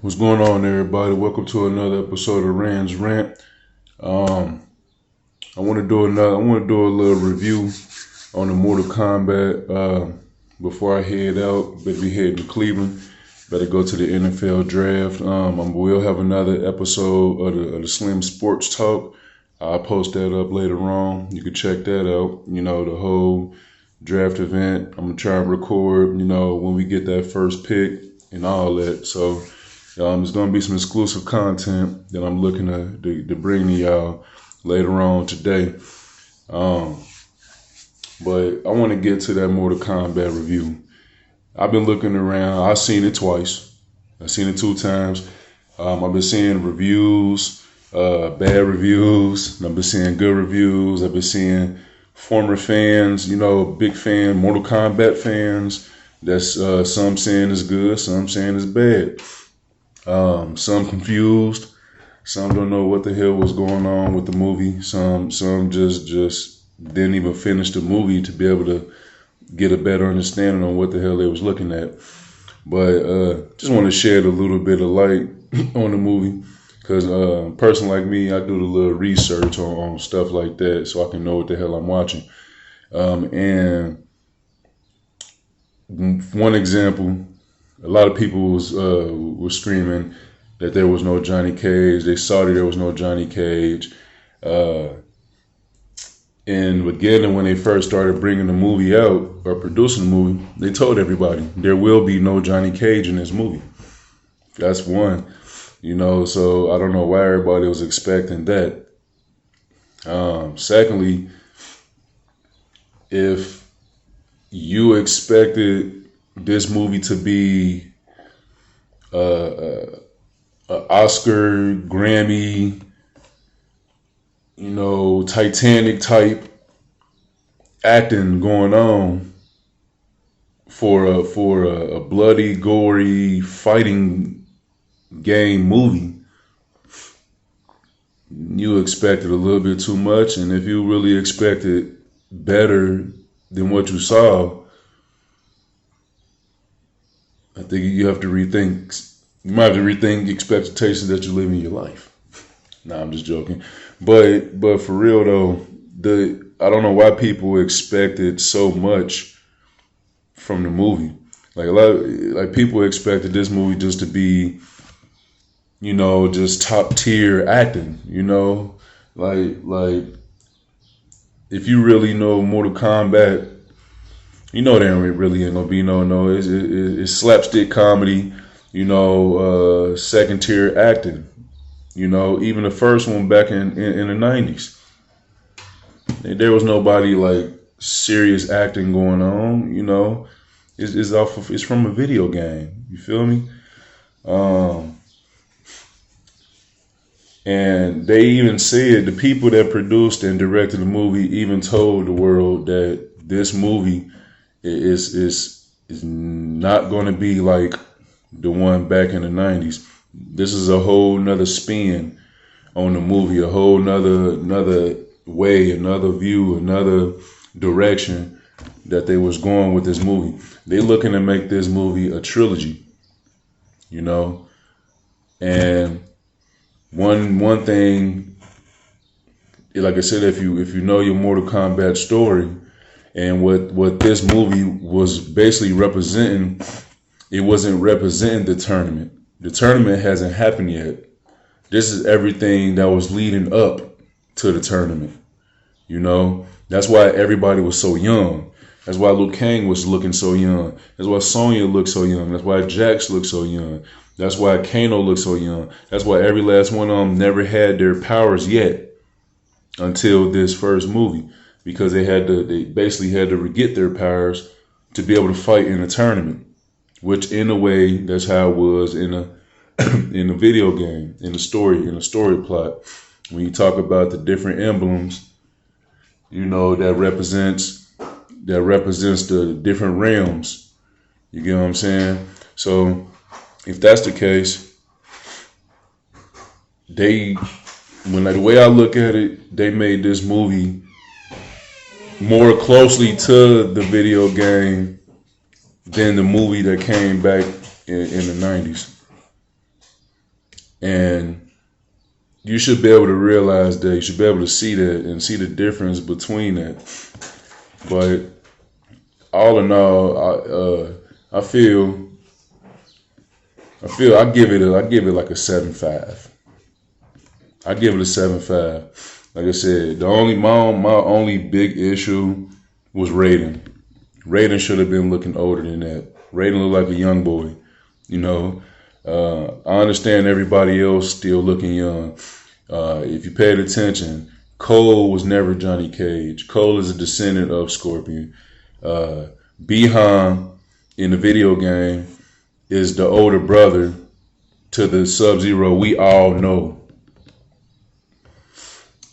What's going on, everybody? Welcome to another episode of Rant. Um, I want to do a little review on the Mortal Kombat. Before I head out, better be heading to Cleveland. Better go to the NFL draft. We'll have another episode of the Slim Sports Talk. I'll post that up later on. You can check that out. You know, the whole draft event. I'm gonna try and record. You know, when we get that first pick and all that. So. There's going to be some exclusive content that I'm looking to bring to y'all later on today. But I want to get to that Mortal Kombat review. I've been looking around. I've seen it twice. I've seen it 2 times. I've been seeing reviews, bad reviews. And I've been seeing good reviews. I've been seeing former fans, big fan, Mortal Kombat fans. That's some saying is good, some saying is bad. Some confused, some don't know what the hell was going on with the movie. Some just didn't even finish the movie to be able to get a better understanding on what the hell they was looking at. But just want to shed a little bit of light on the movie because a person like me, I do a little research on stuff like that so I can know what the hell I'm watching. And one example. A lot of people were screaming that there was no Johnny Cage. They saw that there was no Johnny Cage. In the beginning, when they first started bringing the movie out or producing the movie, they told everybody there will be no Johnny Cage in this movie. That's one, so I don't know why everybody was expecting that. Secondly, if you expected this movie to be a Oscar, Grammy, Titanic type acting going on for a bloody, gory fighting game movie. You expected a little bit too much, and if you really expected better than what you saw, I think you have to rethink. You might have to rethink expectations that you live in your life. Nah, I'm just joking. But for real though, I don't know why people expected so much from the movie. Like people expected this movie just to be, just top tier acting. Like if you really know Mortal Kombat. There really ain't gonna be no. It's slapstick comedy, second tier acting. Even the first one back in the 90s, there was nobody like serious acting going on. It's from a video game. You feel me? And they even said the people that produced and directed the movie even told the world that this movie is not going to be like the one back in the 90s. This is a whole nother spin on the movie, a whole another way, another view, another direction that they was going with this movie. They looking to make this movie a trilogy, and one thing, like I said, if you know your Mortal Kombat story. And what this movie was basically representing, it wasn't representing the tournament. The tournament hasn't happened yet. This is everything that was leading up to the tournament. That's why everybody was so young. That's why Liu Kang was looking so young. That's why Sonya looked so young. That's why Jax looked so young. That's why Kano looked so young. That's why every last one of them never had their powers yet until this first movie. Because they basically had to get their powers to be able to fight in a tournament, which in a way that's how it was in a video game, in the story plot. When you talk about the different emblems, that represents the different realms. You get what I'm saying? So if that's the case, the way I look at it, they made this movie more closely to the video game than the movie that came back in the 90s. And you should be able to realize that. You should be able to see that and see the difference between that. But all in all, I feel I give it like a 7.5. I give it a 7.5. Like I said, my only big issue was Raiden. Raiden should have been looking older than that. Raiden looked like a young boy. You know, I understand everybody else still looking young. If you paid attention, Cole was never Johnny Cage. Cole is a descendant of Scorpion. Bihan in the video game is the older brother to the Sub-Zero we all know.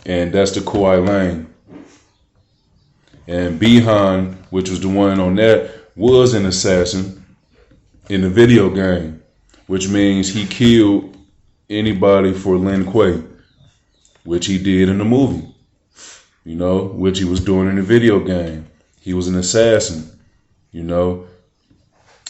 And that's the Kawhi Lane. And Bihan, which was the one on that, was an assassin in the video game, which means he killed anybody for Lin Kuei, which he did in the movie, you know, which he was doing in the video game. He was an assassin, you know,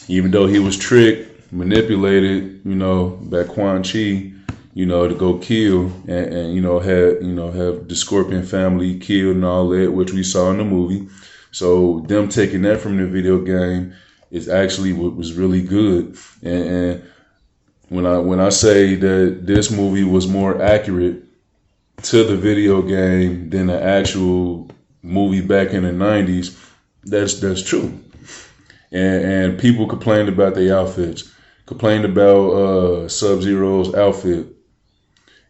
even though he was tricked, manipulated, you know, by Quan Chi, you know, to go kill and have the Scorpion family killed and all that, which we saw in the movie. So them taking that from the video game is actually what was really good. And when I say that this movie was more accurate to the video game than the actual movie back in the 90s, that's true. And people complained about their outfits, complained about Sub-Zero's outfit.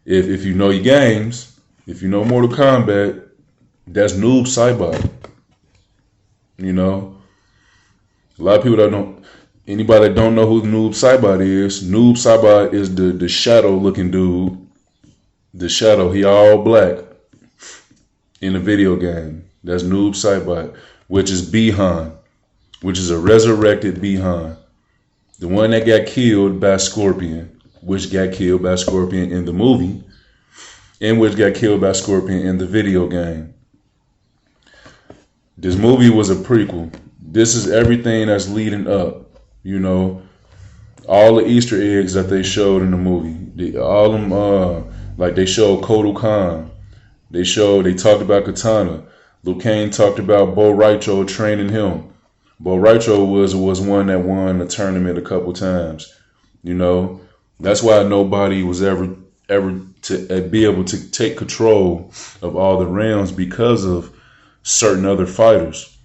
If you know your games, if you know Mortal Kombat, that's Noob Saibot. You know, a lot of people anybody that don't know who Noob Saibot is the shadow looking dude. The shadow, he all black in the video game. That's Noob Saibot, which is Bihan, which is a resurrected Bihan. The one that got killed by Scorpion, which got killed by Scorpion in the movie, and which got killed by Scorpion in the video game. This movie was a prequel. This is everything that's leading up, you know, all the Easter eggs that they showed in the movie. All them, like they showed Kotal Khan. They talked about Katana. Liu Kang talked about Bo Raicho training him. Bo Raicho was one that won the tournament a couple times. You know, that's why nobody was ever to be able to take control of all the realms because of certain other fighters.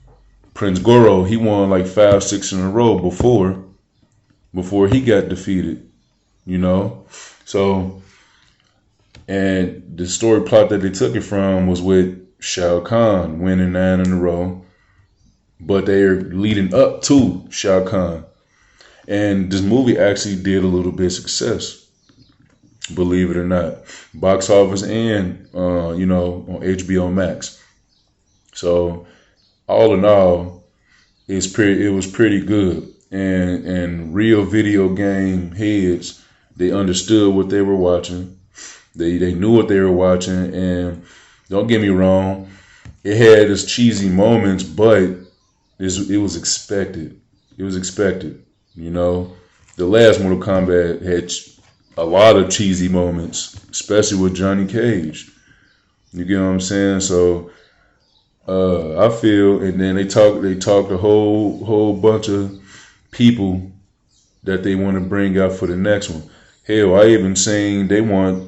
Prince Goro, he won like 5, 6 in a row before he got defeated. You know, so and the story plot that they took it from was with Shao Kahn winning 9 in a row. But they're leading up to Shao Kahn. And this movie actually did a little bit of success, believe it or not. Box office and, on HBO Max. So, all in all, it was pretty good. And real video game heads, they understood what they were watching. They knew what they were watching. And don't get me wrong, it had its cheesy moments, but it was expected. It was expected. You know, the last Mortal Kombat had a lot of cheesy moments, especially with Johnny Cage. You get what I'm saying? So I feel, and then they talked a whole bunch of people that they want to bring out for the next one. Hell, I even seen they want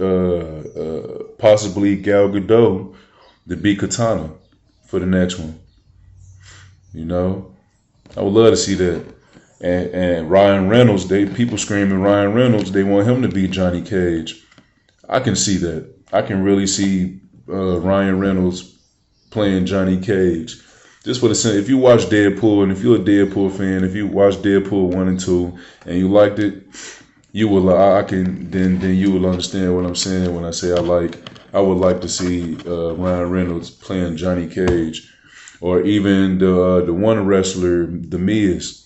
possibly Gal Gadot to be Katana for the next one. You know, I would love to see that. And Ryan Reynolds, people screaming Ryan Reynolds, they want him to be Johnny Cage. I can see that. I can really see Ryan Reynolds playing Johnny Cage. Just for the sense, if you watch Deadpool, and if you're a Deadpool fan, if you watch Deadpool 1 and 2 and you liked it, you will. Then you will understand what I'm saying when I say I would like to see Ryan Reynolds playing Johnny Cage. Or even the one wrestler, The Miz.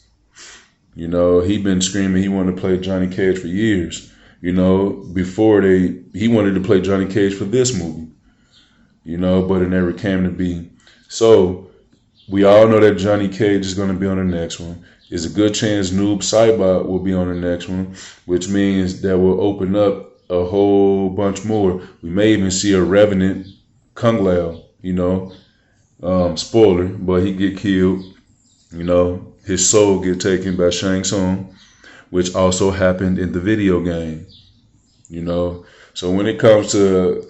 You know, he been screaming he wanted to play Johnny Cage for years. You know, before he wanted to play Johnny Cage for this movie. You know, but it never came to be. So, we all know that Johnny Cage is going to be on the next one. There's a good chance Noob Saibot will be on the next one, which means that will open up a whole bunch more. We may even see a Revenant Kung Lao, spoiler, but he get killed. His soul get taken by Shang Tsung, which also happened in the video game. So when it comes to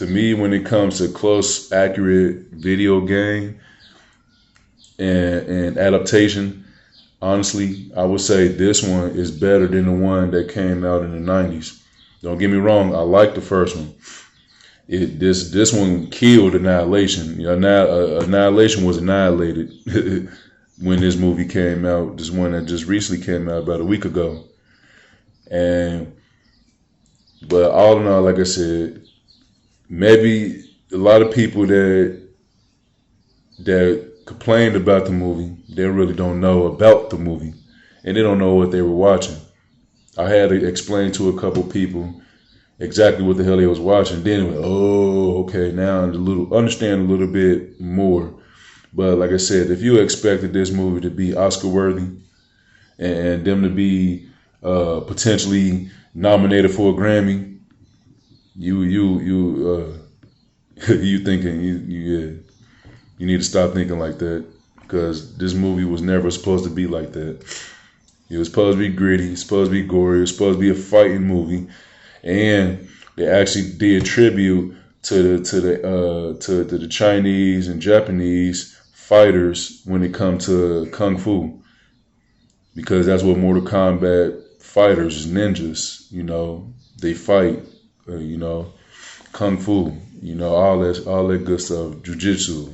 me, when it comes to close, accurate video game and adaptation, honestly, I would say this one is better than the one that came out in the 90s. Don't get me wrong, I like the first one. This one killed Annihilation. Annihilation was annihilated when this movie came out. This one that just recently came out about a week ago. But all in all, like I said, maybe a lot of people that complained about the movie, they really don't know about the movie, and they don't know what they were watching. I had to explain to a couple people exactly what the hell they was watching. Then it went, oh, okay, now I understand a little bit more. But like I said, if you expected this movie to be Oscar worthy and them to be potentially nominated for a Grammy, you thinking you need to stop thinking like that, because this movie was never supposed to be like that. It was supposed to be gritty, it's supposed to be gory, it's supposed to be a fighting movie, and they actually did tribute to the Chinese and Japanese fighters when it comes to kung fu, because that's what Mortal Kombat fighters is, ninjas. They fight, kung fu, all that good stuff, jiu-jitsu,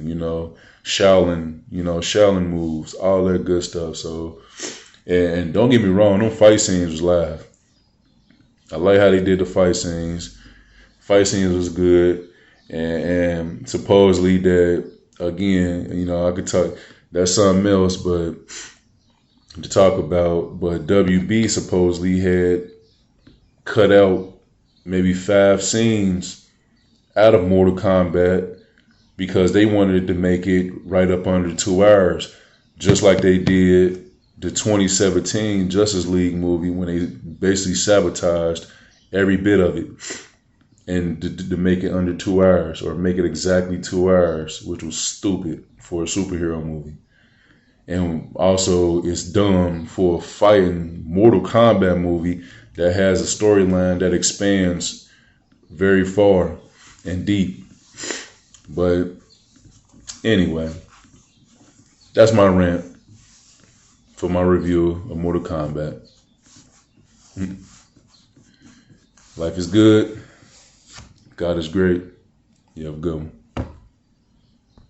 Shaolin moves, all that good stuff. So, and don't get me wrong, them fight scenes was live. I like how they did the fight scenes. Fight scenes was good, and supposedly that, again, I could talk, that's something else, but to talk about. But WB supposedly had cut out maybe 5 scenes out of Mortal Kombat because they wanted to make it right up under 2 hours, just like they did the 2017 Justice League movie when they basically sabotaged every bit of it and to make it under 2 hours, or make it exactly 2 hours, which was stupid for a superhero movie. And also, it's dumb for a fighting Mortal Kombat movie that has a storyline that expands very far and deep. But anyway, that's my rant for my review of Mortal Kombat. Life is good. God is great. You have a good one.